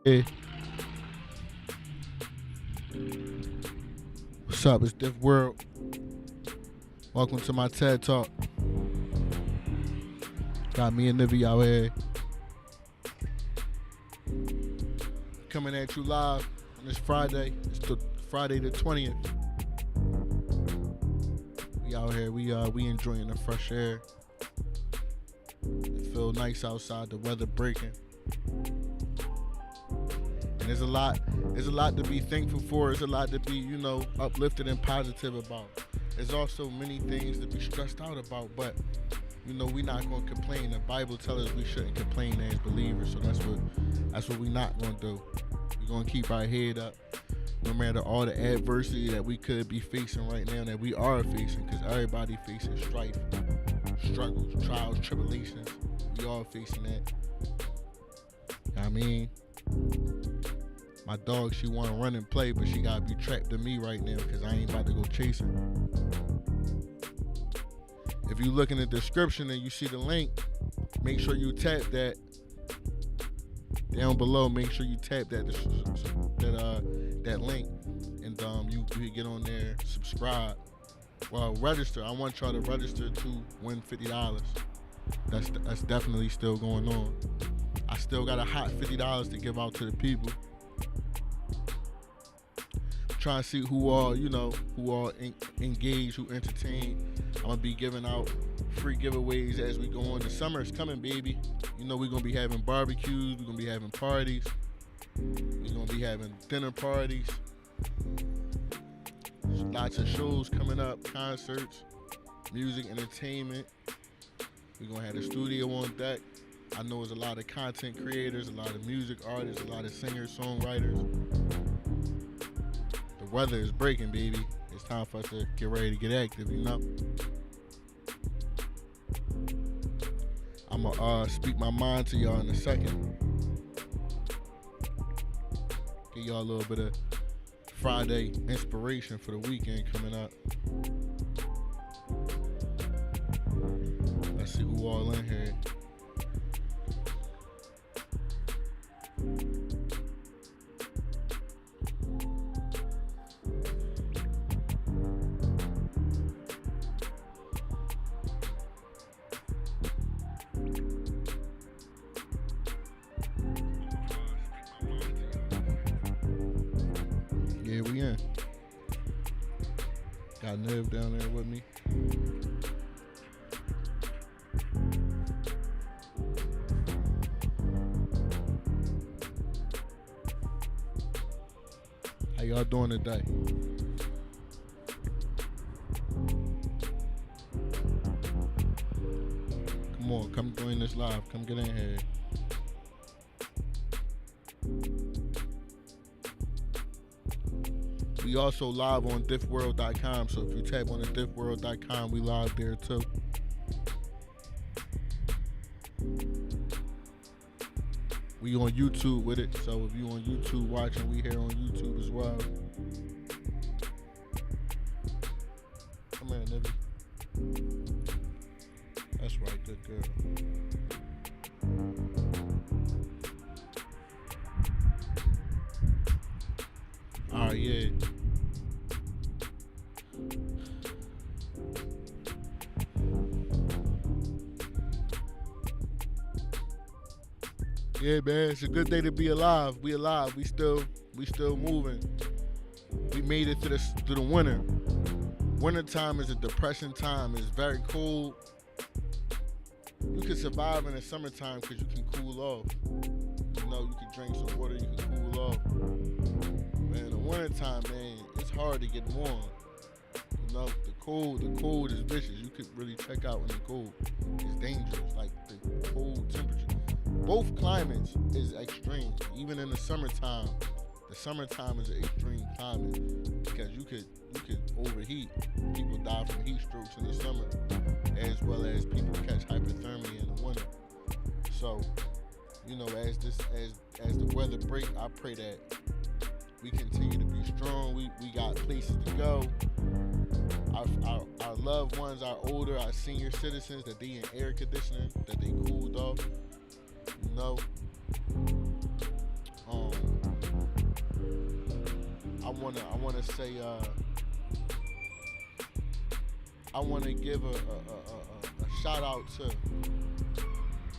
Hey, what's up? It's Diff World. Welcome to my TED Talk. Got me and Nivy out here coming at you live on this Friday. It's the Friday the 20th. We out here. We enjoying the fresh air. It feel nice outside. The weather breaking. And there's a lot to be thankful for. There's a lot to be, uplifted and positive about. There's also many things to be stressed out about, but we're not gonna complain. The Bible tells us we shouldn't complain as believers, so that's what we're not gonna do. We're gonna keep our head up, no matter all the adversity that we could be facing right now, that we are facing, because everybody facing strife, struggles, trials, tribulations. We all facing that. I mean, my dog, she want to run and play, but she got to be trapped to me right now because I ain't about to go chase her. If you look in the description and you see the link, make sure you tap that down below. Make sure you tap that link, and you can get on there, subscribe. Well, register. I want y'all to register to win $50. That's definitely still going on. I still got a hot $50 to give out to the people. Trying to see who all engaged, who entertained. I'm gonna be giving out free giveaways as we go on. The summer is coming, baby. We're gonna be having barbecues, we're gonna be having parties, we're gonna be having dinner parties. There's lots of shows coming up, concerts, music, entertainment. We're gonna have the studio on deck. I know there's a lot of content creators, a lot of music artists, a lot of singers, songwriters. The weather is breaking, baby. It's time for us to get ready to get active, I'm going to speak my mind to y'all in a second. Give y'all a little bit of Friday inspiration for the weekend coming up. Let's see who all in here. Yeah, we in. Got Niv down there with me. How y'all doing today? Come on, come join this live. Come get in here. We also live on diffworld.com, so if you tap on the diffworld.com, we live there too. We on YouTube with it, so if you on YouTube watching, we here on YouTube as well. Come here, Nibby. That's right, good girl. Alright, yeah. Yeah, man, it's a good day to be alive. We alive. We still moving. We made it to the winter. Winter time is a depressing time. It's very cold. You can survive in the summertime because you can cool off. You can drink some water. You can cool off. Man, in the winter time, man, it's hard to get warm. The cold is vicious. You could really check out in the cold. It's dangerous. Like the cold temperature. Both climates is extreme. Even in the summertime is an extreme climate because you could overheat. People die from heat strokes in the summer, as well as people catch hypothermia in the winter. So, as the weather break, I pray that we continue to be strong. We got places to go. Our loved ones, our older, our senior citizens, that they in air conditioning, that they cooled off. Um, I wanna say I wanna give a shout out to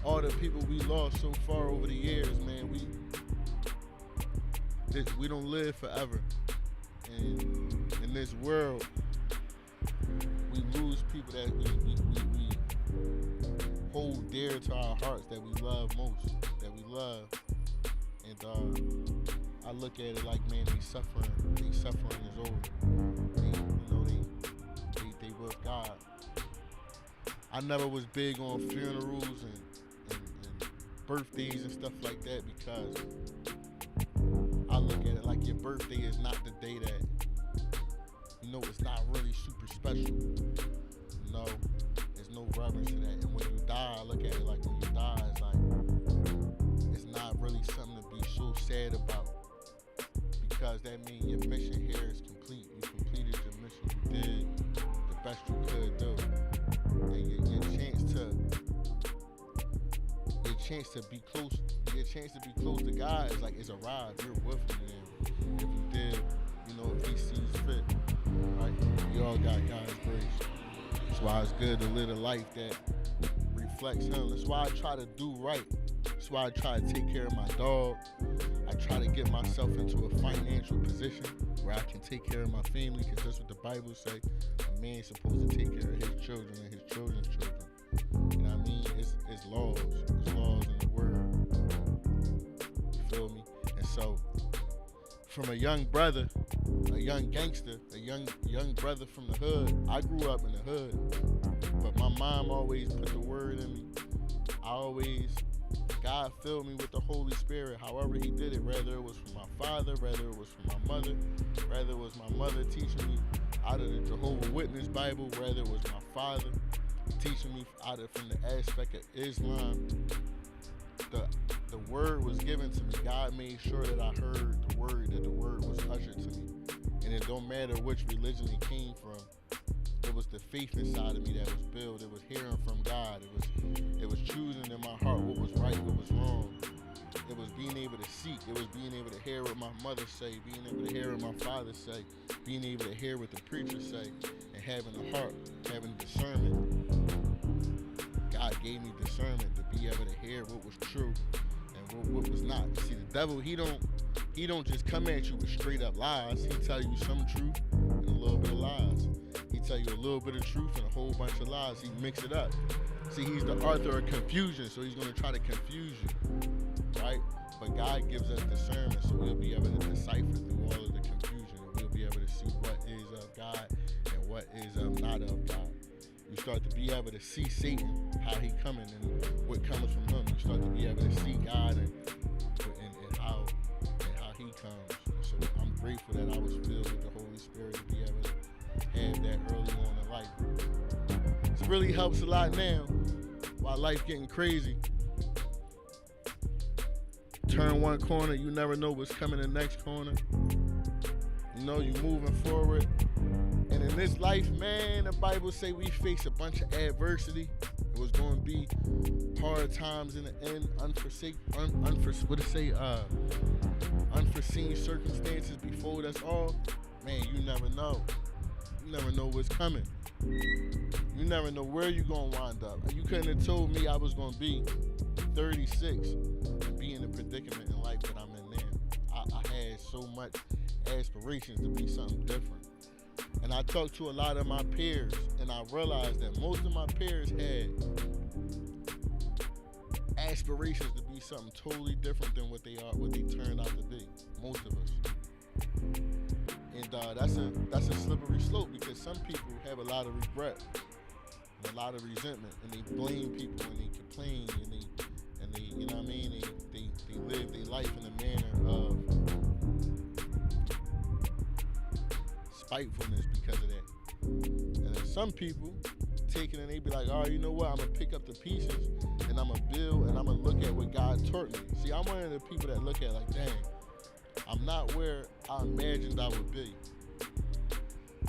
all the people we lost so far over the years, man. We don't live forever, and in this world, we lose people that we hold dear to our hearts, that we love most, that we love. And I look at it like, man, they suffering is over. They with God. I never was big on funerals and birthdays and stuff like that, because I look at it like your birthday is not the day that, it's not really super special. There's no reverence to that. And when you die, I look at it like when you die, it's like, it's not really something to be so sad about, because that means your mission here is complete. You completed your mission. You did the best you could do. And your chance to be close to God is arrived. You're with him now. If you did, if he sees fit, right? We all got God's grace. That's why it's good to live a life that reflects him. That's why I try to do right. That's why I try to take care of my dog. I try to get myself into a financial position where I can take care of my family, because that's what the Bible say. A man's supposed to take care of his children and his children's children. You know what I mean? It's laws. It's laws in the word. You feel me? And so, from a young brother, a young gangster, a young brother from the hood, I grew up in the hood, but my mom always put the word in me. God filled me with the Holy Spirit, however he did it, whether it was from my father, whether it was from my mother, whether it was my mother teaching me out of the Jehovah's Witness Bible, whether it was my father teaching me from the aspect of Islam. The word was given to me. God made sure that I heard the word, that the word was ushered to me. And it don't matter which religion it came from. It was the faith inside of me that was built. It was hearing from God. It was choosing in my heart what was right, what was wrong. It was being able to seek. It was being able to hear what my mother say, being able to hear what my father say, being able to hear what the preacher say, and having a heart, having discernment. God gave me discernment to be able to hear what was true and what was not. See, the devil, he don't just come at you with straight up lies. He tell you some truth and a little bit of lies. He tell you a little bit of truth and a whole bunch of lies. He mix it up. See, he's the author of confusion, so he's going to try to confuse you, right? But God gives us discernment, so we'll be able to decipher through all of the confusion, and we'll be able to see what is of God and what is not of God. You start to be able to see Satan, how he coming and what comes from him. You start to be able to see God and how he comes. So I'm grateful that I was filled with the Holy Spirit to be able to have that early on in life. It really helps a lot now while life getting crazy. Turn one corner, you never know what's coming in the next corner. You moving forward. And in this life, man, the Bible say we face a bunch of adversity. It was going to be hard times in the end, unforeseen circumstances before us all. Man, you never know. You never know what's coming. You never know where you're going to wind up. You couldn't have told me I was going to be 36 and be in the predicament in life that I'm in now. I had so much aspirations to be something different. And I talked to a lot of my peers, and I realized that most of my peers had aspirations to be something totally different than what they turned out to be. Most of us. And that's a slippery slope, because some people have a lot of regret and a lot of resentment, and they blame people and they complain and they you know what I mean, they live their life in a manner of spitefulness because of that. And then some people take it and they be like, oh, you know what, I'm gonna pick up the pieces and I'm gonna build and I'm gonna look at what God taught me. See, I'm one of the people that look at like, dang, I'm not where I imagined I would be.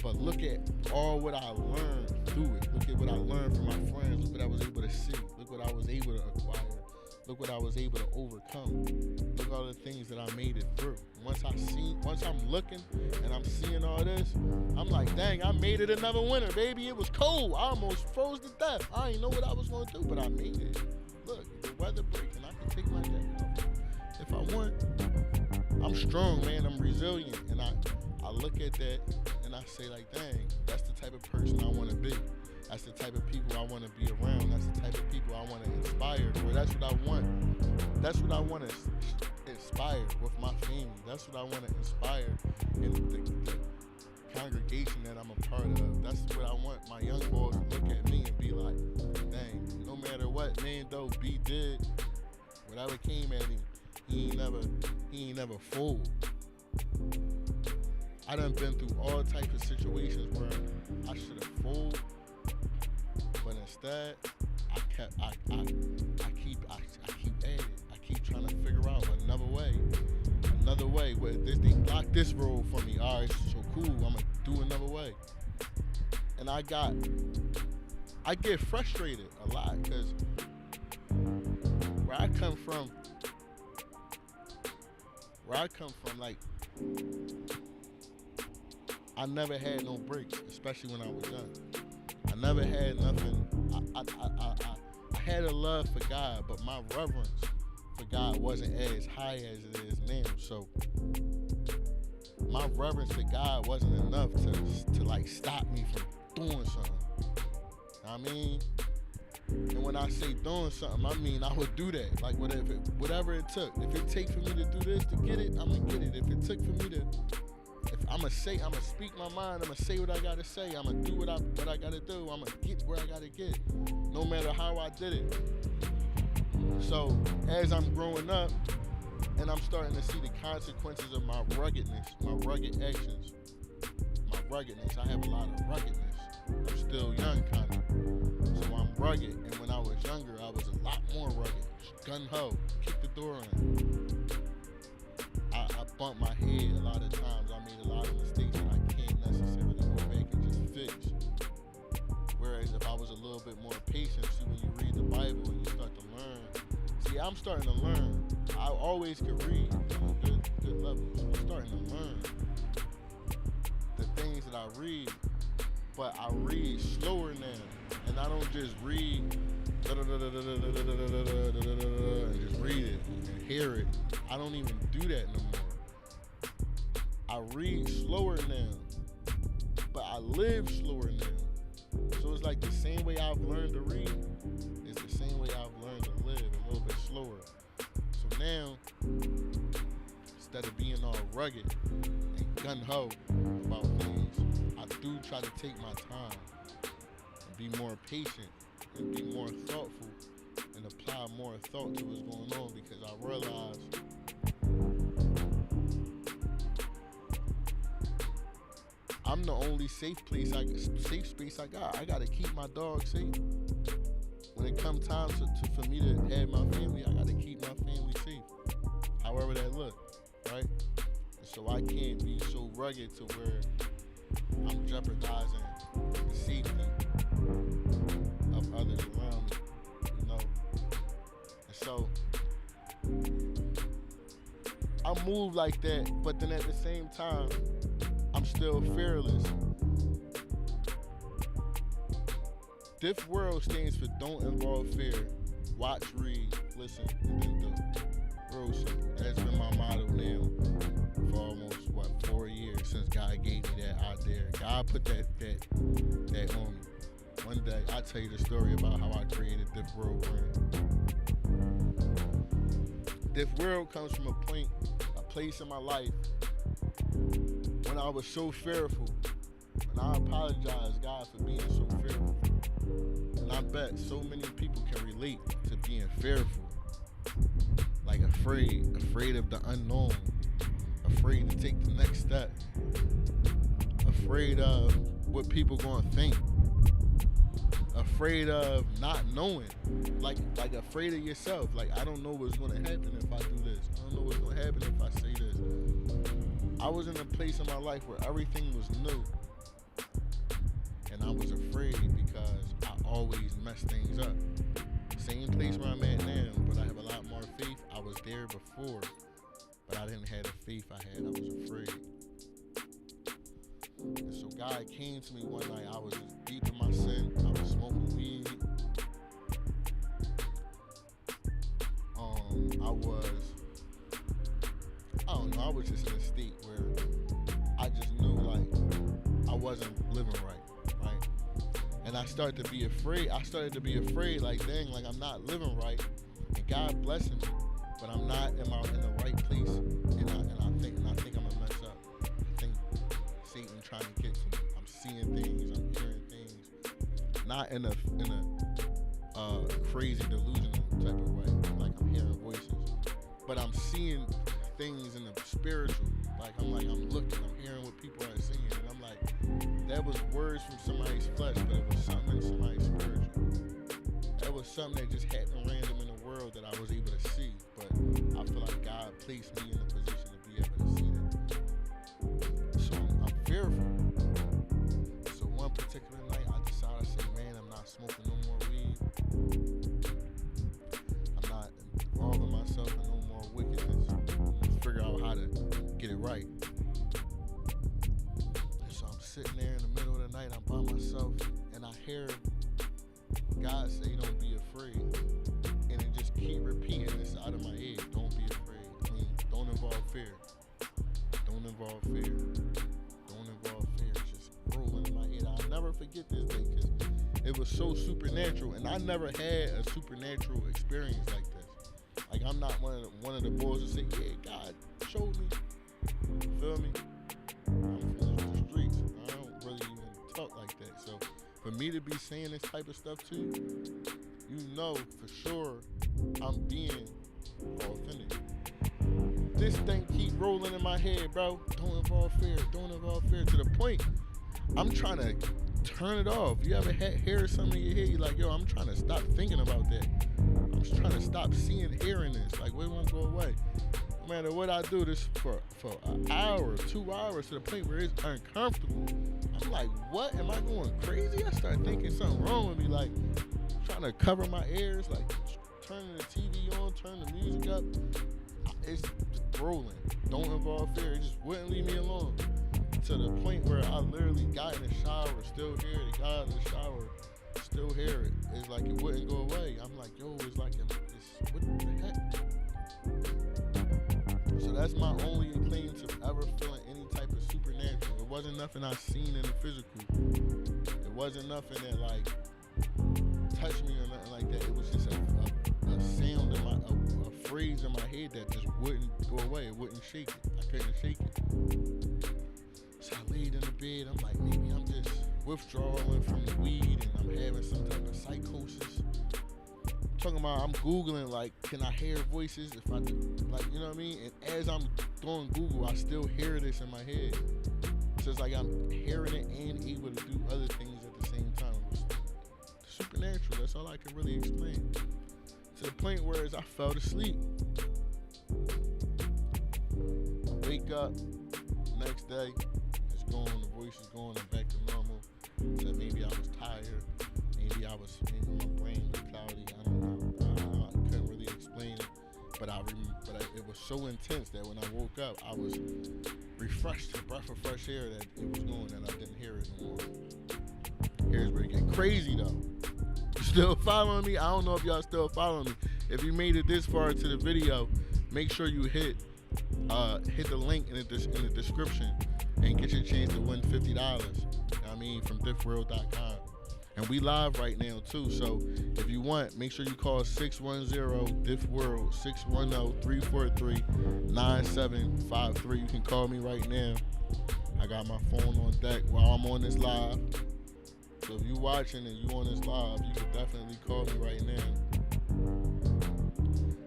But look at all what I learned through it. Look at what I learned from my friends. Look what I was able to see. Look what I was able to acquire. Look what I was able to overcome. Look all the things that I made it through. Once I'm looking and I'm seeing all this, I'm like, dang, I made it another winter, baby. It was cold. I almost froze to death. I didn't know what I was gonna do, but I made it. Look, the weather breaking. I can take my day off if I want. I'm strong, man. I'm resilient, and I look at that and I say, like, dang, that's the type of person I want to be. That's the type of people I want to be around. That's the type of people I want to inspire. Or that's what I want. That's what I want to inspire with my family. That's what I want to inspire in the congregation that I'm a part of. That's what I want my young boys to look at me and be like, dang, no matter what man though B did, whatever came at him, he ain't never fooled. I done been through all types of situations where I should have fooled, but instead I keep at it. I keep trying to figure out another way. Where they block this road for me. All right, so cool. I'm gonna do another way. And I get frustrated a lot because where I come from, like, I never had no breaks, especially when I was young. I never had nothing. I had a love for God, but my reverence for God wasn't as high as it is now. So my reverence for God wasn't enough to like stop me from doing something. I mean, and when I say doing something, I mean I would do that. Like whatever it took. If it takes for me to do this to get it, I'm gonna get it. If it took for me to, if I'm gonna speak my mind. I'm gonna say what I gotta say. I'm gonna do what I gotta do. I'm gonna get where I gotta get, no matter how I did it. So as I'm growing up, and I'm starting to see the consequences of my ruggedness, my rugged actions, my ruggedness. I have a lot of ruggedness. I'm still young, kind of. So I'm rugged, and when I was younger, I was a lot more rugged. Gun-ho, kick the door in. I bumped my head a lot of times. I made a lot of mistakes that I can't necessarily go back and just fix. Whereas if I was a little bit more patient, see, when you read the Bible and you start to learn. See, I'm starting to learn. I always could read good levels. I'm starting to learn the things that I read, but I read slower now. And I don't just read and just read it and hear it. I don't even do that no more. I read slower now, but I live slower now. So it's like the same way I've learned to read is the same way I've learned to live, a little bit slower. So now, instead of being all rugged and gun-ho about things, I do try to take my time and be more patient and be more thoughtful and apply more thought to what's going on, because I realize I'm the only safe space I got. I gotta keep my dog safe. When it comes time for me to have my family, I gotta keep my family safe. However that look, right? And so I can't be so rugged to where I'm jeopardizing the safety of others around me, you know? And so I move like that, but then at the same time, I'm still fearless. This world stands for don't involve fear. Watch, read, listen, and then do. Real simple. That's been my motto now for almost 4 years since God gave me that idea. God put that on me. One day I'll tell you the story about how I created Diff World brand. Diff World comes from a place in my life when I was so fearful. And I apologize, God, for being so fearful. And I bet so many people can relate to being fearful. Like afraid of the unknown, afraid to take the next step, afraid of what people gonna think, afraid of not knowing, like afraid of yourself. Like, I don't know what's gonna happen if I do this. I don't know what's gonna happen if I say this. I was in a place in my life where everything was new, and I was afraid because I always mess things up. Same place where I'm at now, but I have a lot had the faith I had. I was afraid. And so God came to me one night. I was deep in my sin. I was smoking weed. I was just in a state where I just knew like I wasn't living right. And I started to be afraid. Like, dang, like I'm not living right. And God blessing me, but I'm not in the right place. And I think I'm gonna mess up. I think Satan trying to get to me. I'm seeing things, I'm hearing things, not in a crazy delusional type of way. Like I'm hearing voices, but I'm seeing things in the spiritual. I'm looking, I'm hearing what people are saying, and I'm like, that was words from somebody's flesh, but it was something in somebody's spiritual. That was something that just happened random in the world that I was able to see, but I feel like God placed me in a position to be able to see that. So I'm fearful. So one particular night, I decided to say, man, I'm not smoking no more weed. I'm not involving myself in no more wickedness. Figure out how to get it right. And so I'm sitting there in the middle of the night, I'm by myself, and I hear God say, don't be afraid. And it just keep repeating this out of my head. Don't be afraid. I mean, don't involve fear. Don't involve fear. Don't involve fear. It's just rolling in my head. I'll never forget this day because it was so supernatural, and I never had a supernatural experience like this. Like, I'm not one of the boys who say, yeah, God showed me. You feel me? I'm from the streets. I don't really even talk like that. So for me to be saying this type of stuff too, you know for sure I'm being authentic. This thing keep rolling in my head, bro. Don't involve fear. Don't involve fear, to the point I'm trying to turn it off. You ever hear something in your head? You're like, yo, I'm trying to stop thinking about that. I'm just trying to stop hearing this. Like, we won't go away. No matter what I do, this for an hour, 2 hours, to the point where it's uncomfortable. I'm like, what? Am I going crazy? I start thinking something wrong with me. Like, trying to cover my ears, like turning the TV on, turning the music up. It's rolling. Don't involve fear. It just wouldn't leave me alone. To the point where I literally got in the shower, still hear it. Got in the shower, still hear it. It's like it wouldn't go away. I'm like, yo, it's like, what the heck? So that's my only claim to ever feeling any type of supernatural. It wasn't nothing I seen in the physical. It wasn't nothing that like touched me or nothing like that. It was just a sound in a phrase in my head that just wouldn't go away. It wouldn't shake it. I couldn't shake it. So I laid in the bed. I'm like, maybe I'm just withdrawing from the weed and I'm having some type of psychosis. Talking about, I'm Googling, like, can I hear voices if I do, like, you know what I mean? And as I'm doing Google, I still hear this in my head. So it's like I'm hearing it and able to do other things at the same time. It's supernatural. That's all I can really explain. To the point where as I fell asleep, I wake up, next day, it's gone, the voice is gone, I'm back to normal. So maybe I was tired, maybe my brain was cloudy, I don't know. I couldn't really explain it, but it was so intense that when I woke up, I was refreshed, a breath of fresh air that it was gone, and I didn't hear it no more. Here's where it get crazy though. You still following me? I don't know if y'all still following me. If you made it this far into the video, make sure you hit the link in the description and get your chance to win $50. You know what I mean, from diffworld.com. And we live right now too, so if you want, make sure you call 610-DIFF-WORLD, 610-343-9753. You can call me right now. I got my phone on deck while I'm on this live. So if you watching and you on this live, you can definitely call me right now.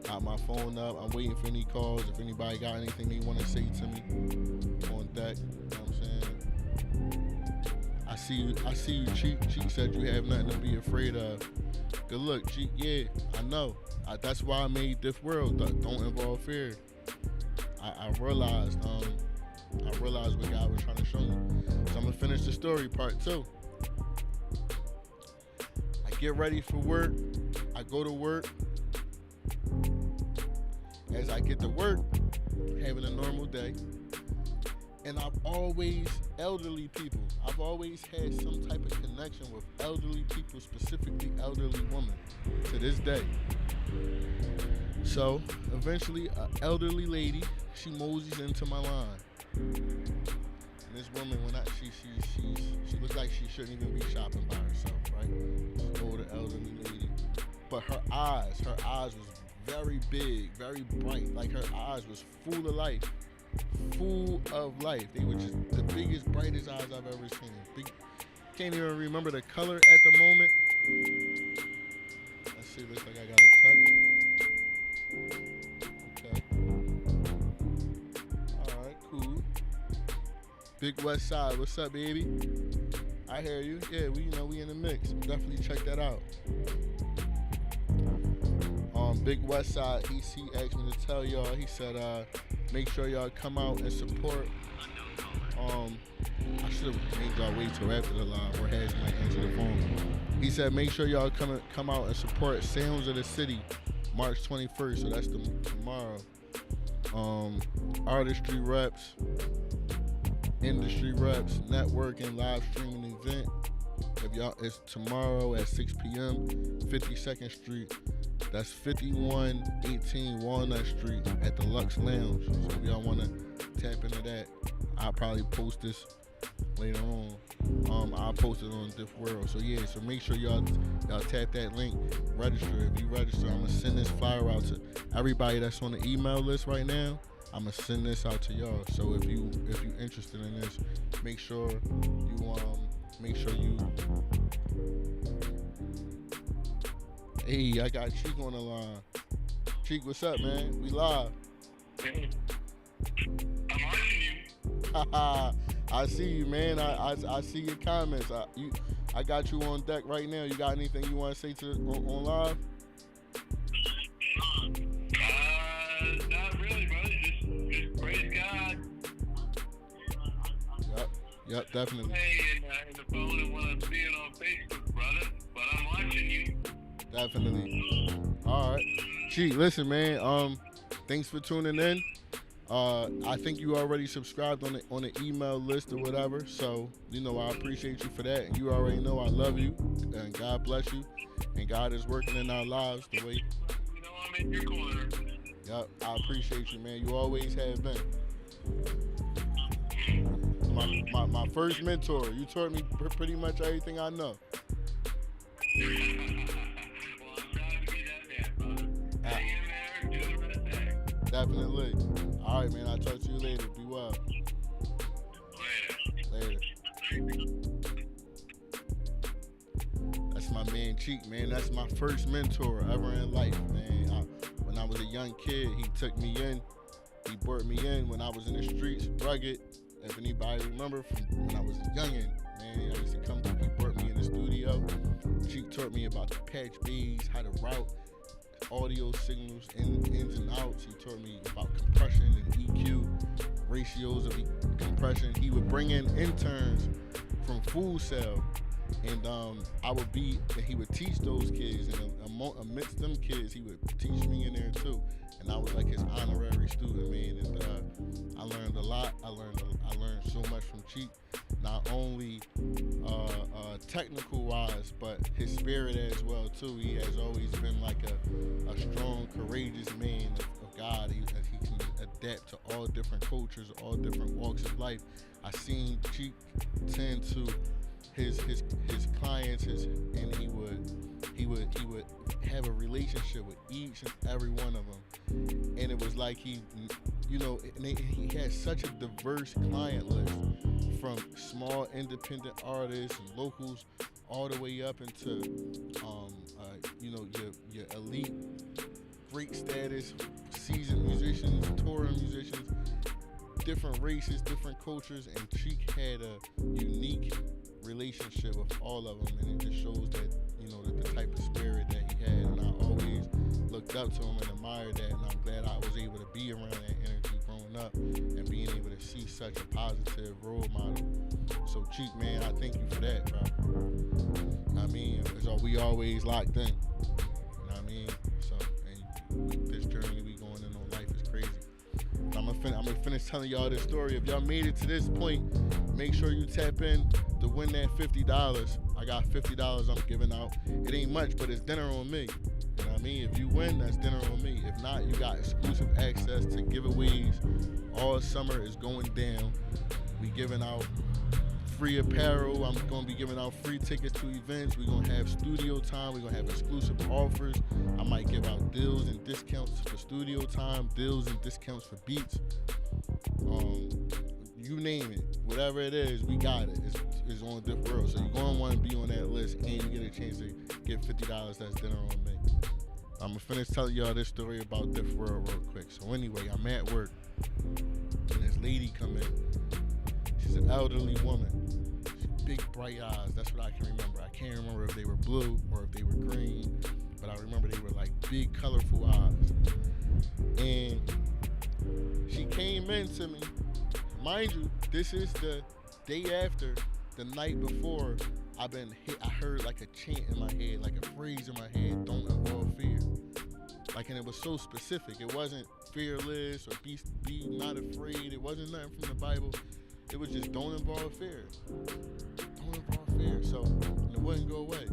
Got my phone up. I'm waiting for any calls. If anybody got anything they want to say to me, on deck. You know what I'm saying? I see you, Cheek. Cheek said you have nothing to be afraid of. Good luck, Cheek. Yeah, I know. That's why I made Diff World. Don't involve fear. I realized what God was trying to show me. So I'm gonna finish the story, part 2. I get ready for work. I go to work. As I get to work, having a normal day. And elderly people, I've always had some type of connection with elderly people, specifically elderly women, to this day. So eventually, an elderly lady, she moseys into my line. And this woman, she looks like she shouldn't even be shopping by herself, right? She's an older elderly lady, but her eyes was very big, very bright. Like her eyes was full of life. Full of life. They were just the biggest, brightest eyes I've ever seen. Can't even remember the color at the moment. Let's see, looks like I got a text. Okay. Alright, cool. Big West Side, what's up, baby? I hear you. Yeah, we in the mix. Definitely check that out. Big West Side, he asked me to tell y'all, he said, make sure y'all come out and support. I should have made y'all wait till after the live or has might answer the phone. He said, make sure y'all come out and support Sounds of the City, March 21st. So that's tomorrow. Artistry reps, industry reps, networking, live streaming event. If y'all, it's tomorrow at 6 p.m. 52nd Street. That's 5118 Walnut Street at the Lux Lounge. So if y'all want to tap into that, I'll probably post this later on. I'll post it on Diff World. So yeah, so make sure y'all tap that link, register. If you register, I'm gonna send this flyer out to everybody that's on the email list right now. I'm gonna send this out to y'all. So if you interested in this, make sure you Hey, I got Cheek on the line. Cheek, what's up, man? We live. I'm watching you. I see you, man. I see your comments. I got you on deck right now. You got anything you want to say on live? Not really, brother. Just praise God. Yep, definitely. Hey, in the phone and what I'm seeing on Facebook, brother. But I'm watching you. Definitely. All right. Cheek, listen, man. Thanks for tuning in. I think you already subscribed on the email list or whatever. So, I appreciate you for that. And you already know I love you. And God bless you. And God is working in our lives the way. I'm in your corner. Yep, I appreciate you, man. You always have been. My first mentor. You taught me pretty much everything I know. Well, I'm proud to be that man, brother. Hang in there, do the right thing. Definitely. All right, man. I'll talk to you later. Be well. Later. That's my man Cheek, man. That's my first mentor ever in life, man. When I was a young kid, he took me in. He brought me in when I was in the streets, rugged. If anybody remember from when I was a youngin', man, I used to come. He brought me in the studio. Cheek taught me about the patch bays, how to route audio signals ins and outs. He taught me about compression and EQ, ratios of compression. He would bring in interns from Food Cell, and he would teach those kids, and amidst them kids, he would teach me in there too. And I was like his honorary student, man. And I learned a lot. I learned so much from Cheek, not only technical wise, but his spirit as well too. He has always been like a strong, courageous man of God. He can adapt to all different cultures, all different walks of life. I seen Cheek tend to his clients, and he would have a relationship with each and every one of them, and it was like he had such a diverse client list, from small independent artists and locals all the way up into your elite, great status, seasoned musicians, touring musicians, different races, different cultures, and Cheek had a unique relationship with all of them, and it just shows that the type of spirit that he had. And I always looked up to him and admired that, and I'm glad I was able to be around that energy growing up and being able to see such a positive role model. So Cheek, man, I thank you for that, bro. I mean, so we always locked in. You know what I mean? So, and this journey we going in on life is crazy. I'm gonna gonna finish telling y'all this story. If y'all made it to this point, make sure you tap in to win that $50. I got $50 I'm giving out. It ain't much, but it's dinner on me. You know what I mean? If you win, that's dinner on me. If not, you got exclusive access to giveaways. All summer is going down. We giving out free apparel. I'm going to be giving out free tickets to events. We're going to have studio time. We're going to have exclusive offers. I might give out deals and discounts for studio time, deals and discounts for beats. You name it. Whatever it is, we got it. It's on Diff World. So you're going to want to be on that list and you get a chance to get $50. That's dinner on me. I'm going to finish telling y'all this story about Diff World real quick. So anyway, I'm at work and this lady come in. She's an elderly woman. Big bright eyes. That's what I can remember. I can't remember if they were blue or if they were green, but I remember they were like big, colorful eyes. And she came in to me. Mind you, this is the day after, the night before. I heard like a chant in my head, like a phrase in my head. Don't involve fear. Like, and it was so specific. It wasn't fearless or be not afraid. It wasn't nothing from the Bible. It was just don't involve fear. Don't involve fear. So it wouldn't go away.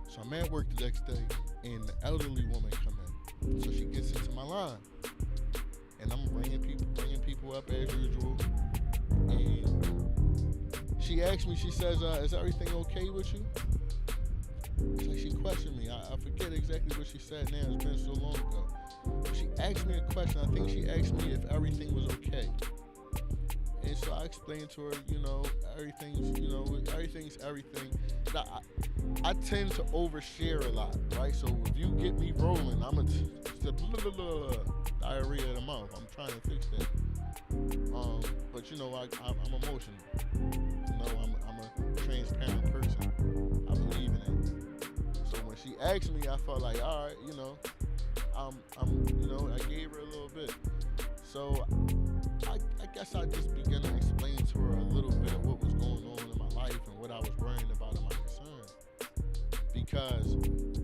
So I'm at work the next day, and the elderly woman come in. So she gets into my line, and I'm bringing people up as usual. And she asked me. She says, "Is everything okay with you?" It's like she questioned me. I forget exactly what she said now. It's been so long ago. She asked me a question. I think she asked me if everything was okay. And so I explained to her, everything's everything. I tend to overshare a lot, right? So if you get me rolling, I'm a diarrhea of the mouth. I'm trying to fix that. But I'm emotional. I'm a transparent person. I believe in it. So when she asked me, I felt like, all right, I gave her a little bit. So I guess I just began to explain to her a little bit of what was going on in my life and what I was worrying about in my concern. Because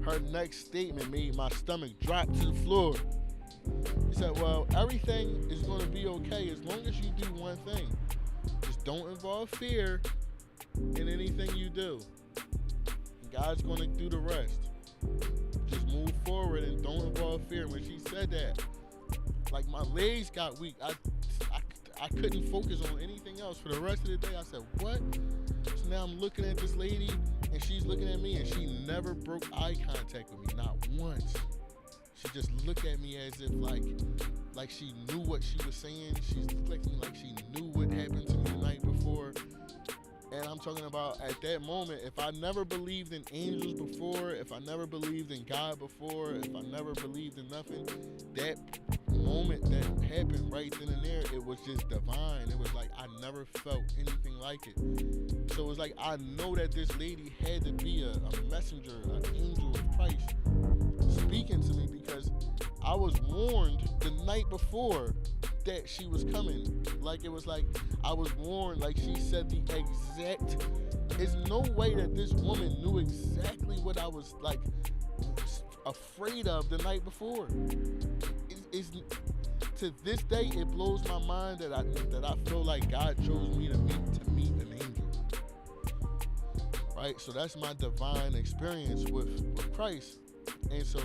her next statement made my stomach drop to the floor. She said, well, everything is going to be okay as long as you do one thing. Just don't involve fear in anything you do. And God's going to do the rest. Just move forward and don't involve fear. When she said that, like my legs got weak. I couldn't focus on anything else for the rest of the day. I said, what? So now I'm looking at this lady and she's looking at me and she never broke eye contact with me, not once. She just looked at me as if like she knew what she was saying. She's looking like she knew what happened to me the night before. And I'm talking about at that moment, if I never believed in angels before, if I never believed in God before, if I never believed in nothing, that moment that happened right then and there, it was just divine. It was like I never felt anything like it. So it was like I know that this lady had to be a messenger, an angel of Christ speaking to me, because I was warned the night before that she was coming. Like it was like I was warned, like she said the exact. There's no way that this woman knew exactly what I was like afraid of the night before. It's to this day it blows my mind that I feel like God chose me to meet an angel. Right? So that's my divine experience with Christ. And so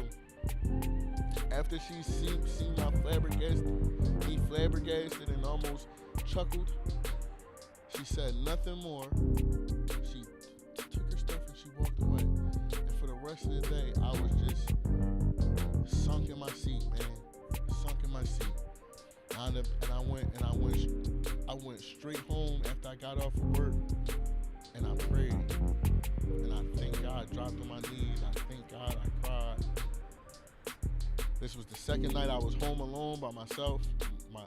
after she seen my flabbergasted and almost chuckled, she said nothing more. She took her stuff and she walked away. And for the rest of the day, I was just sunk in my seat, man. Sunk in my seat. And I went straight home after I got off of work, and I prayed. And I thank God, dropped on my knees. I thank God, I cried. This was the second night I was home alone by myself. My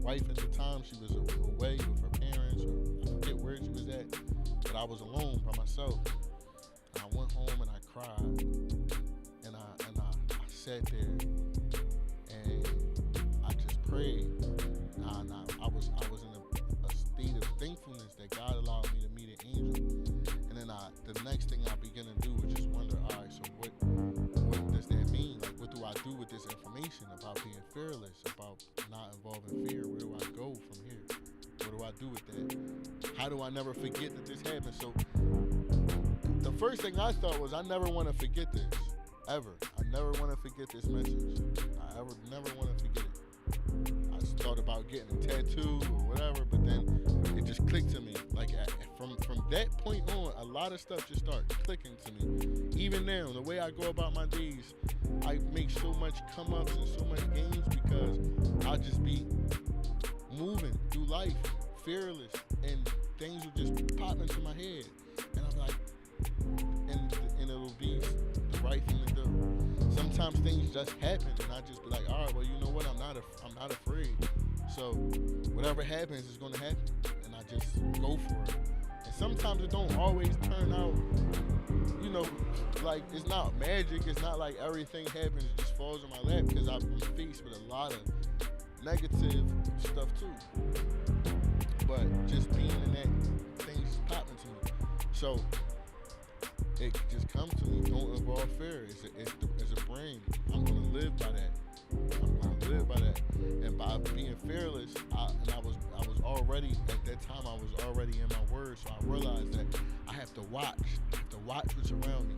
wife at the time, she was away with her parents, or I forget where she was at, but I was alone by myself. And I went home and I cried, and I sat there and I just prayed. And I was in a state of thankfulness that God allowed me to meet an angel. And then the next thing I began to do was just wonder, all right, so what does that mean? Like, what do I do with this this information about being fearless, about not involving fear. Where do I go from here? What do I do with that? How do I never forget that this happened? So the first thing I thought was I never want to forget this, ever. I never want to forget this message. I never want to forget it. I just thought about getting a tattoo or whatever, but then it just clicked to me. Like from that point on, a lot of stuff just started clicking to me. Even now, the way I go about my days, I make so much come ups and so much gains because I'll just be moving through life, fearless, and things will just pop into my head, and I'm like, and it'll be the right thing to do. Sometimes things just happen, and I just be like, all right, well, you know what? I'm not afraid. So whatever happens is gonna happen, and I just go for it. And sometimes it don't always turn out, you know, like it's not magic. It's not like everything happens, it just falls in my lap, because I've been faced with a lot of negative stuff too. But just being in that, things popping to me. So it just comes to me. Don't involve fear. It's a brain. I'm gonna live by that. And by being fearless, I was already at that time. I was already in my word. So I realized that I have to watch. I have to watch what's around me.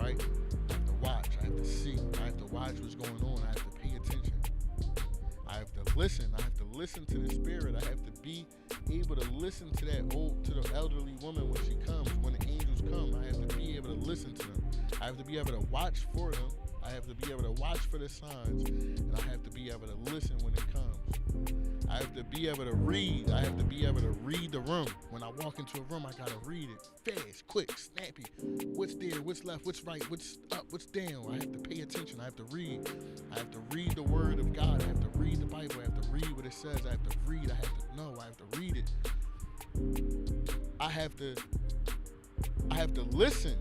Right? I have to watch. I have to see. I have to watch what's going on. I have to pay attention. I have to listen. I have to listen to the spirit. I have to be able to listen to the elderly woman when she comes, when the angels come. I have to be able to listen to them. I have to be able to watch for them. I have to be able to watch for the signs, and I have to be able to listen when it comes. I have to be able to read. I have to be able to read the room. When I walk into a room, I gotta read it fast, quick, snappy. What's there? What's left? What's right? What's up? What's down? I have to pay attention. I have to read. I have to read the Word of God. I have to read the Bible. I have to read what it says. I have to read. I have to know. I have to read it. I have to listen.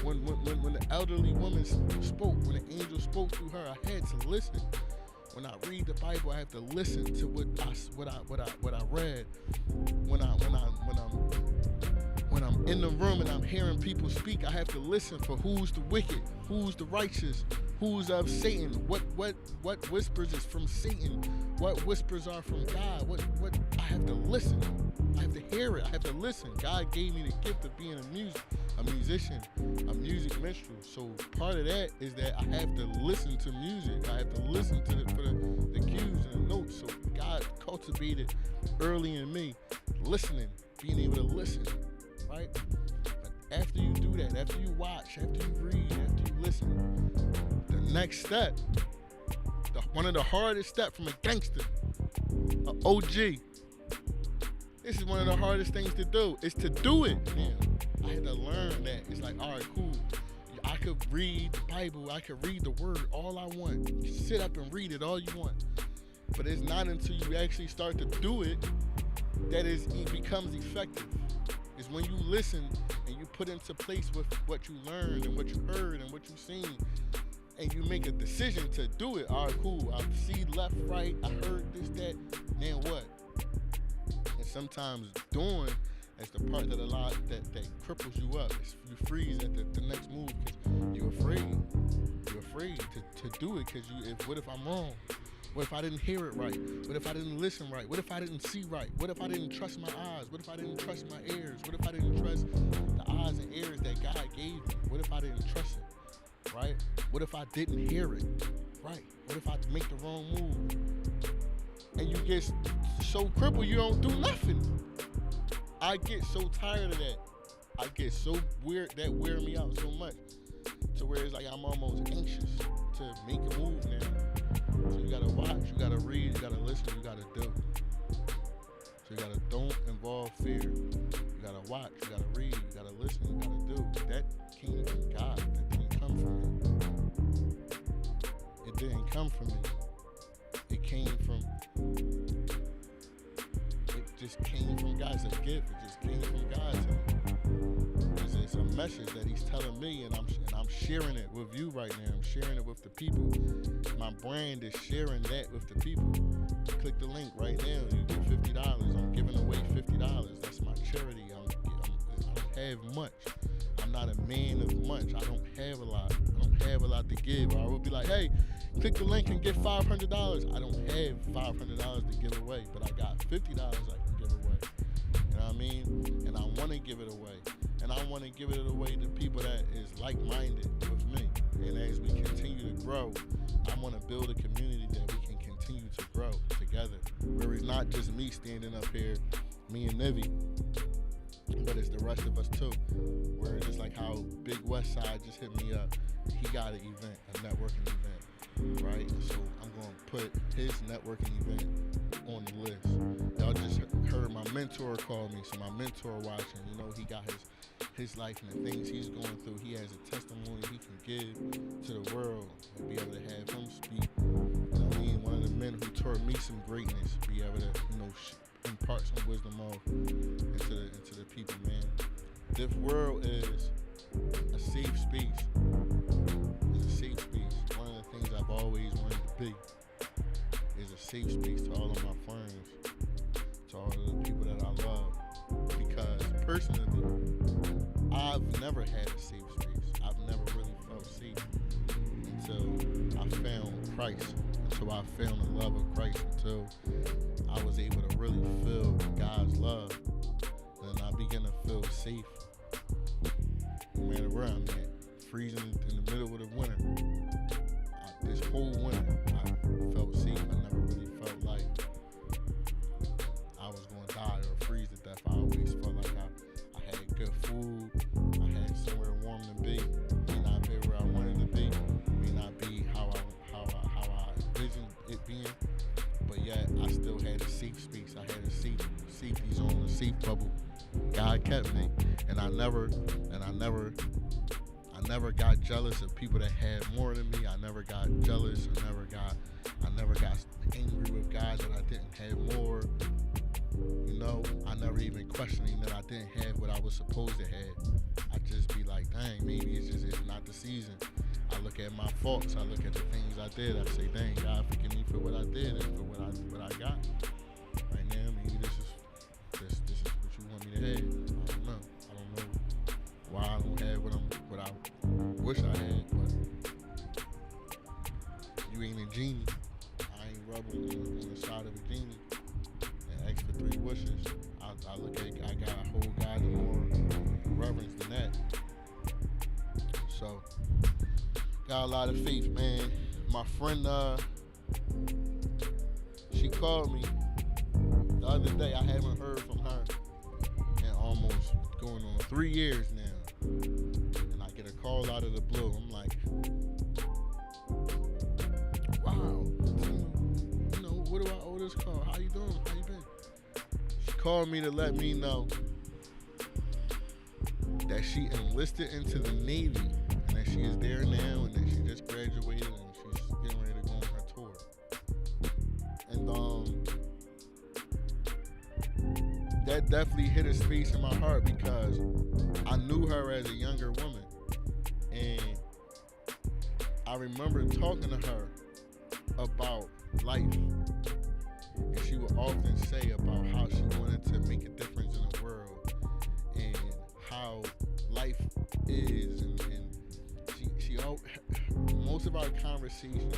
When the elderly woman spoke, when the angel spoke through her, I had to listen. When I read the Bible, I have to listen to what I read. When I'm in the room and I'm hearing people speak, I have to listen for who's the wicked, who's the righteous, who's of Satan. What whispers is from Satan? What whispers are from God? What I have to listen. I have to hear it. I have to listen. God gave me the gift of being a musician, a music minstrel. So part of that is that I have to listen to music. I have to listen to the cues and the notes. So God cultivated early in me listening, being able to listen, right? But after you do that, after you watch, after you read, after you listen, the next step, one of the hardest steps from a gangster, an OG, this is one of the hardest things to do, is to do it. Man, I had to learn that. It's like, all right, cool. I could read the Bible. I could read the Word all I want. Sit up and read it all you want. But it's not until you actually start to do it that it becomes effective. It's when you listen and you put into place with what you learned and what you heard and what you seen, and you make a decision to do it. All right, cool. I see left, right. I heard this, that. Then what? And sometimes doing is the part that that cripples you up. You freeze at the next move because you're afraid. You're afraid to do it because what if I'm wrong? What if I didn't hear it right? What if I didn't listen right? What if I didn't see right? What if I didn't trust my eyes? What if I didn't trust my ears? What if I didn't trust the eyes and ears that God gave me? What if I didn't trust it? Right? What if I didn't hear it? Right? What if I make the wrong move? And you get so crippled you don't do nothing. I get so tired of that. I get so weird, that wear me out so much to where it's like I'm almost anxious to make a move now. So you gotta watch, you gotta read, you gotta listen, you gotta do. So you gotta don't involve fear. You gotta watch, you gotta read, you gotta listen, you gotta do. That came from God. That didn't come from me. It didn't come from me. It came from, it just came from God. It's a gift. It just came from God to me. It's a message that He's telling me, and I'm sharing it with you right now. I'm sharing it with the people. My brand is sharing that with the people. Click the link right now. You get $50. I'm giving away $50. That's my charity. I don't have much. I'm not a man of much. I don't have a lot. I don't have a lot to give. I would be like, hey, click the link and get $500. I don't have $500 to give away, but I got $50 I can give away. You know what I mean? And I want to give it away. And I want to give it away to people that is like-minded with me. And as we continue to grow, I want to build a community that we can continue to grow together. Where it's not just me standing up here, me and Nivy, but it's the rest of us too. Where it's like how Big West Side just hit me up. He got an event, a networking event, right? So I'm going to put his networking event on the list. Y'all just heard my mentor call me, so my mentor watching, you know, he got his life and the things he's going through. He has a testimony he can give to the world and be able to have him speak. You know what I mean? One of the men who taught me some greatness, be able to, you know, impart some wisdom into the people, man. This world is a safe space. It's a safe space. One of the things I've always wanted to be is a safe space to all of my friends, to all of the people that I love. Because personally, I've never had a safe space. I've never really felt safe until I found Christ. Until I found the love of Christ. Until I was able to really feel God's love. And I began to feel safe. No matter where I'm at. Freezing in the middle of the winter. This whole winter, I felt safe. I never really felt like I was going to die or freeze to death. I always felt like I had good food. I had somewhere warm to be. May not be where I wanted to be. May not be how I envisioned it being. But yet, I still had a safe space. I had a safety zone, a safe bubble. God kept me, and I never got jealous of people that had more than me. I never got jealous. I never got angry with God that I didn't have more. You know, I never even questioning that I didn't have what I was supposed to have. I just be like, dang, maybe it's not the season. I look at my faults. I look at the things I did. I say, dang, God, forgive me for what I did and for what I got. Right now, maybe this is what you want me to have. I don't know why I don't have what I wish I had, but you ain't a genie. I ain't rubbing on the side of a genie and ask for 3 wishes. I look at, I got to hold God in more reverence than that. So, got a lot of faith, man. My friend, she called me the other day. I haven't heard from her in almost going on 3 years now. And I get a call out of the blue. I'm like, wow, you know, what do I owe this call? How you doing? How you been? She called me to let me know that she enlisted into the Navy and that she is there now and that she just graduated and she's getting ready to go on her tour. And that definitely hit a space in my heart because I knew her as a younger woman. And I remember talking to her about life. And she would often say about how she wanted to make a difference in the world and how life is. And she most of our conversations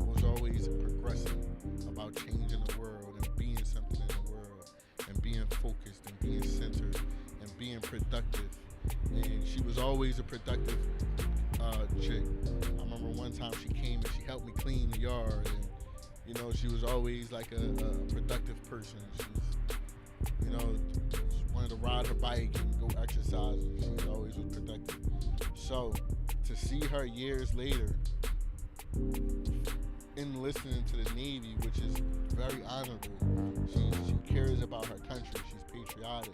was always progressing about changing the world and being something in the world and being focused and being centered and being productive. And she was always a productive chick. I remember one time she came and she helped me clean the yard, and you know, she was always like a productive person. She's, you know, she wanted to ride her bike and go exercise, and she always was productive. So to see her years later enlisting to the Navy, which is very honorable. She cares about her country. She's patriotic.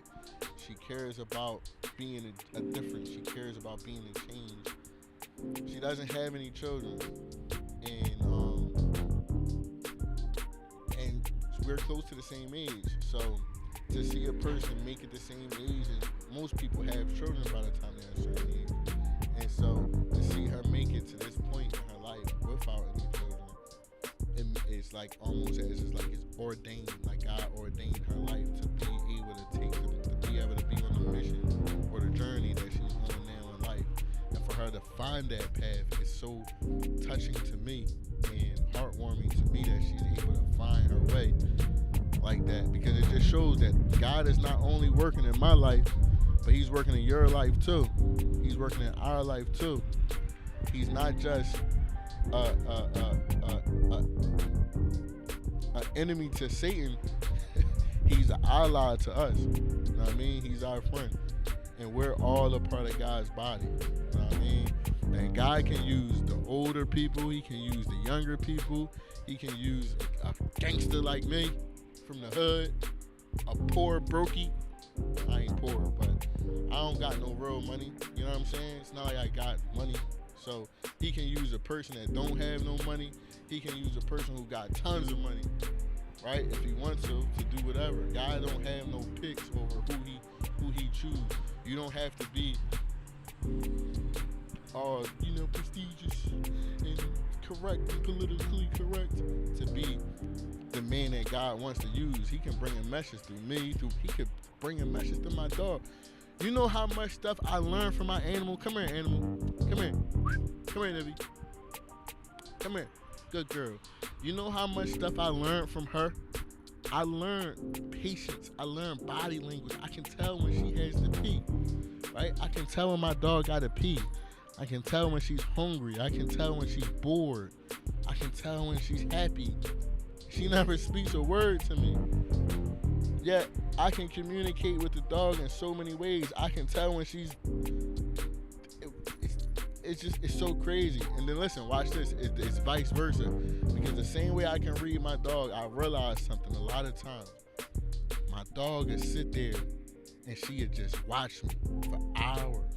She cares about being a difference. She cares about being a change. She doesn't have any children, and we're close to the same age. So to see a person make it the same age, and most people have children by the time they're a certain age, and so to see her make it to this point in her life without any children, it's like almost as it's like it's ordained, like God ordained her life to be able to be able to be on the mission or the journey that she's on now in life, and for her to find that path is so touching to me and heartwarming to me that she's able to find her way like that, because it just shows that God is not only working in my life, but he's working in your life too. He's working in our life too. He's not just an enemy to Satan. He's an ally to us. You know what I mean? He's our friend. And we're all a part of God's body. You know what I mean? And God can use the older people. He can use the younger people. He can use a gangster like me from the hood, a poor brokey. I ain't poor, but I don't got no real money. You know what I'm saying? It's not like I got money. So he can use a person that don't have no money. He can use a person who got tons of money, right? If he wants to do whatever. God don't have no picks over who he choose. You don't have to be, prestigious and correct and politically correct to be the man that God wants to use. He can bring a message through me. He could bring a message to my dog. You know how much stuff I learned from my animal? Come here, animal. Come here. Come here, Nivy. Come here. Good girl. You know how much stuff I learned from her? I learned patience. I learned body language. I can tell when she has to pee, right? I can tell when my dog got to pee. I can tell when she's hungry. I can tell when she's bored. I can tell when she's happy. She never speaks a word to me. Yet, I can communicate with the dog in so many ways. I can tell when she's... It's so crazy. And then listen, watch this. It's vice versa. Because the same way I can read my dog, I realize something a lot of times. My dog would sit there and she would just watch me for hours.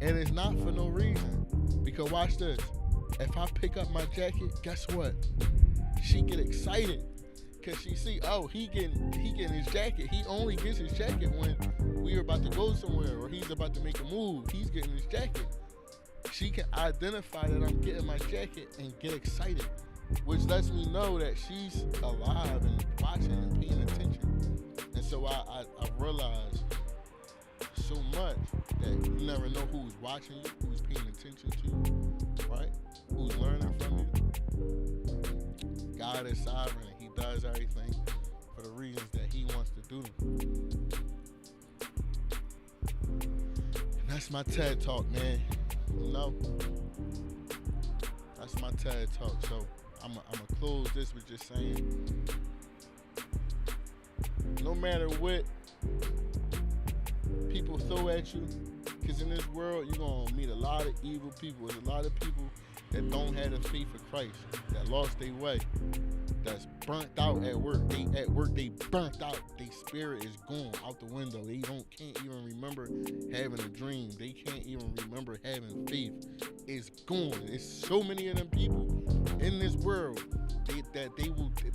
And it's not for no reason. Because watch this. If I pick up my jacket, guess what? She get excited. Cause she see, oh, he getting his jacket. He only gets his jacket when we are about to go somewhere or he's about to make a move. He's getting his jacket. She can identify that I'm getting my jacket and get excited, which lets me know that she's alive and watching and paying attention. And so I realized so much that you never know who's watching you, who's paying attention to you, right? Who's learning from you. God is sovereign. He does everything for the reasons that he wants to do. And that's my TED Talk, man. You know? That's my TED Talk. So I'm going to close this with just saying, no matter what people throw at you, because in this world, you're going to meet a lot of evil people. There's a lot of people that don't have the faith of Christ, that lost their way, that's burnt out at work. They burnt out. Their spirit is gone out the window. They can't even remember having a dream. They can't even remember having faith. It's gone. There's so many of them people in this world that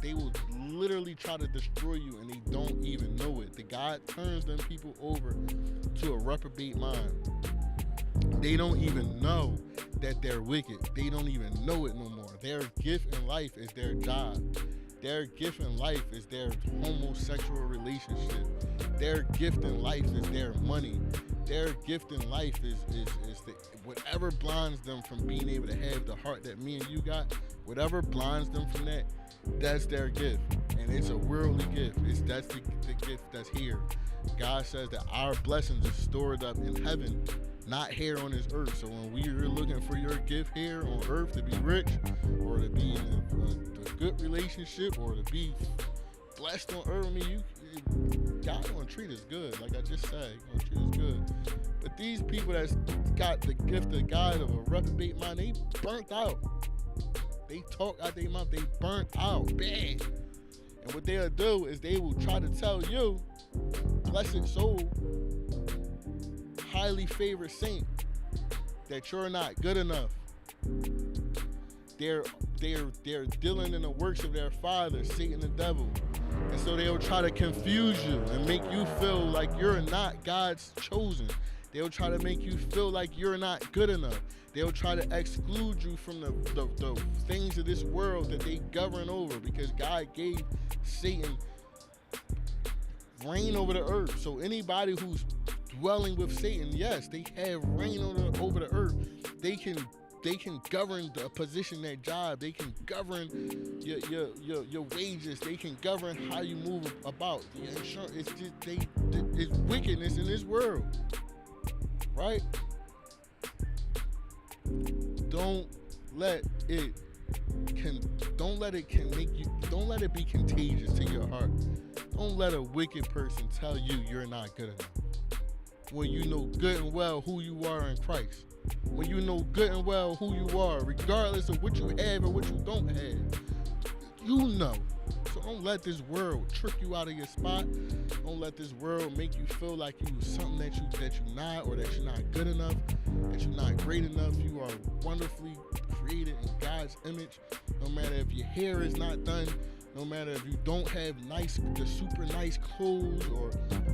they will literally try to destroy you, and they don't even know it. The God turns them people over to a reprobate mind. They don't even know that they're wicked. They don't even know it no more. Their gift in life is their job. Their gift in life is their homosexual relationship. Their gift in life is their money. Their gift in life is whatever blinds them from being able to have the heart that me and you got. Whatever blinds them from that, that's their gift. And it's a worldly gift. That's the gift that's here. God says that our blessings are stored up in heaven, not here on this earth. So when we're looking for your gift here on earth to be rich, or to be in a good relationship, or to be blessed on earth, I mean, God gonna treat us good. Like I just said, He gonna treat us good. But these people that's got the gift of God of a reprobate mind, they burnt out. They talk out their mouth, they burnt out bad. And what they'll do is they will try to tell you, blessed soul, highly favored saint, that you're not good enough. They're dealing in the works of their father, Satan the devil. And so they'll try to confuse you and make you feel like you're not God's chosen. They'll try to make you feel like you're not good enough. They'll try to exclude you from the things of this world that they govern over, because God gave Satan reign over the earth. So anybody who's dwelling with Satan. Yes, they have reign over the earth. They can govern the position, their job. They can govern your wages. They can govern how you move about. The insurance. It's just it's wickedness in this world, right? Don't let it be contagious to your heart. Don't let a wicked person tell you you're not good enough. When you know good and well who you are in Christ. When you know good and well who you are, regardless of what you have or what you don't have. You know. So don't let this world trick you out of your spot. Don't let this world make you feel like you something that you're not, or that you're not good enough, that you're not great enough. You are wonderfully created in God's image. No matter if your hair is not done, no matter if you don't have the super nice clothes,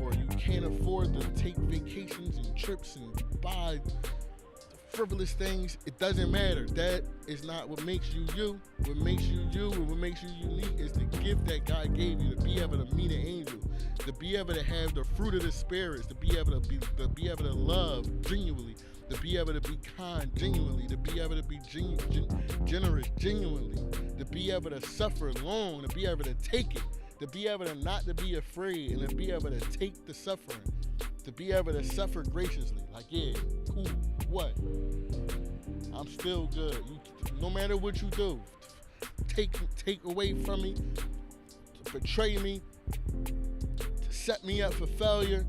or you can't afford to take vacations and trips and buy frivolous things, it doesn't matter. That is not what makes you you. What makes you you and what makes you unique is the gift that God gave you to be able to meet an angel, to be able to have the fruit of the spirits, to be able to love genuinely, to be able to be kind genuinely, to be able to be generous genuinely, to be able to suffer long, to be able to take it, to be able to not to be afraid, and to be able to take the suffering, to be able to suffer graciously. Like, yeah, cool, what? I'm still good. No matter what you do, take away from me, to betray me, to set me up for failure,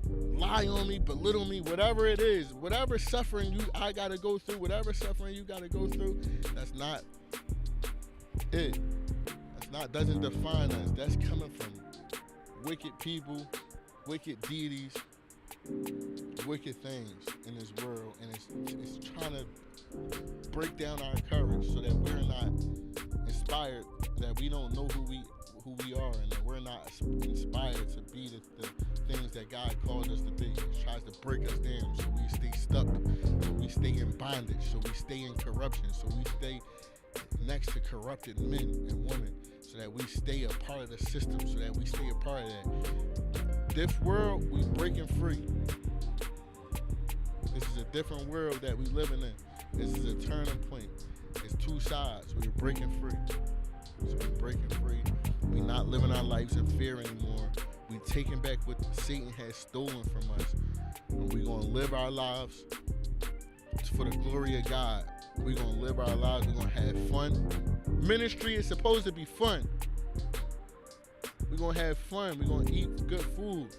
lie on me, belittle me, whatever it is, whatever suffering I gotta go through, whatever suffering you gotta go through, that's not it. Doesn't define us. That's coming from wicked people, wicked deities, wicked things in this world, and it's trying to break down our courage so that we're not inspired, that we don't know who we are, and that we're not inspired to be the things that God called us to be. It tries to break us down so we stay stuck, so we stay in bondage, so we stay in corruption, so we stay next to corrupted men and women, so that we stay a part of the system, so that we stay a part of that. This world, we breaking free. This is a different world that we living in. This is a turning point. It's two sides. We're breaking free. So we're breaking free. We're not living our lives in fear anymore. We're taking back what Satan has stolen from us. And we're going to live our lives for the glory of God. We're going to live our lives. We're going to have fun. Ministry is supposed to be fun. We're going to have fun. We're going to eat good food.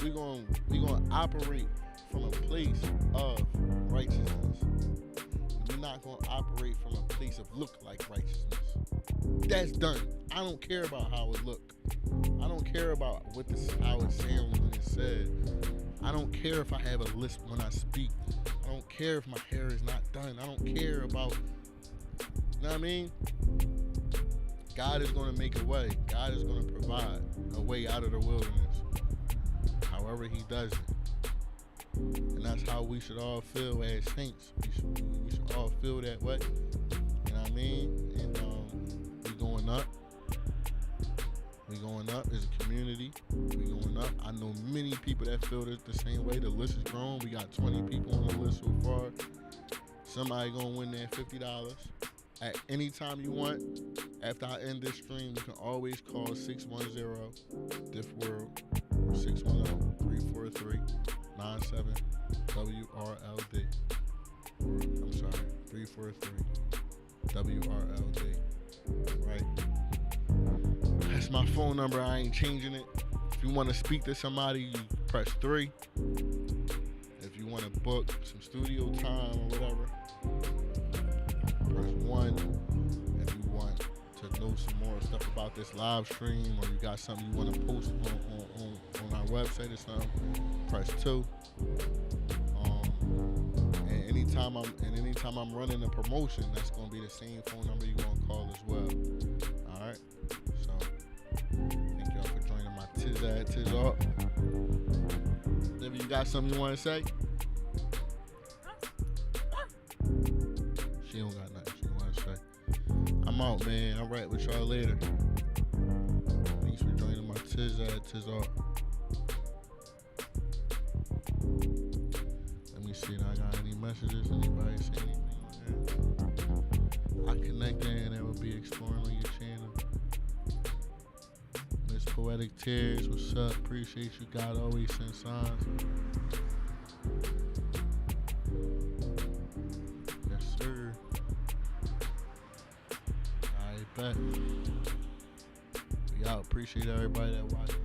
We're going to operate from a place of righteousness. We're not going to operate from a place of look like righteousness. That's done. I don't care about how it look. I don't care about how it sounds when it's said. I don't care if I have a lisp when I speak. I don't care if my hair is not done. I don't care about, you know what I mean? God is going to make a way. God is going to provide a way out of the wilderness. However he does it. And that's how we should all feel as saints. We should all feel that way. You know what I mean? And we going up. We going up as a community. We going up. I know many people that feel the same way. The list is grown. We got 20 people on the list so far. Somebody gonna win that $50. At any time you want, after I end this stream, you can always call 610-DIF-WORLD, 610-343-97-WRLD. I'm sorry, 343-WRLD. Right? That's my phone number. I ain't changing it. If you want to speak to somebody, you press 3. If you want to book some studio time or whatever, press 1. If you want to know some more stuff about this live stream, or you got something you want to post on our website or something, press 2. And anytime I'm running a promotion, that's gonna be the same phone number you're gonna call as well. All right. So thank y'all for joining my Tiz Off. If you got something you want to say, she don't got nothing she want to say. I'm out, man. I'll write with y'all later. Thanks for joining my Tiz Off. messages. Anybody say anything on there? I connected and it will be exploring on your channel. Miss Poetic Tears, what's up? Appreciate you. God always send signs. Yes, sir. Alright, bet. We out. Appreciate everybody that watched.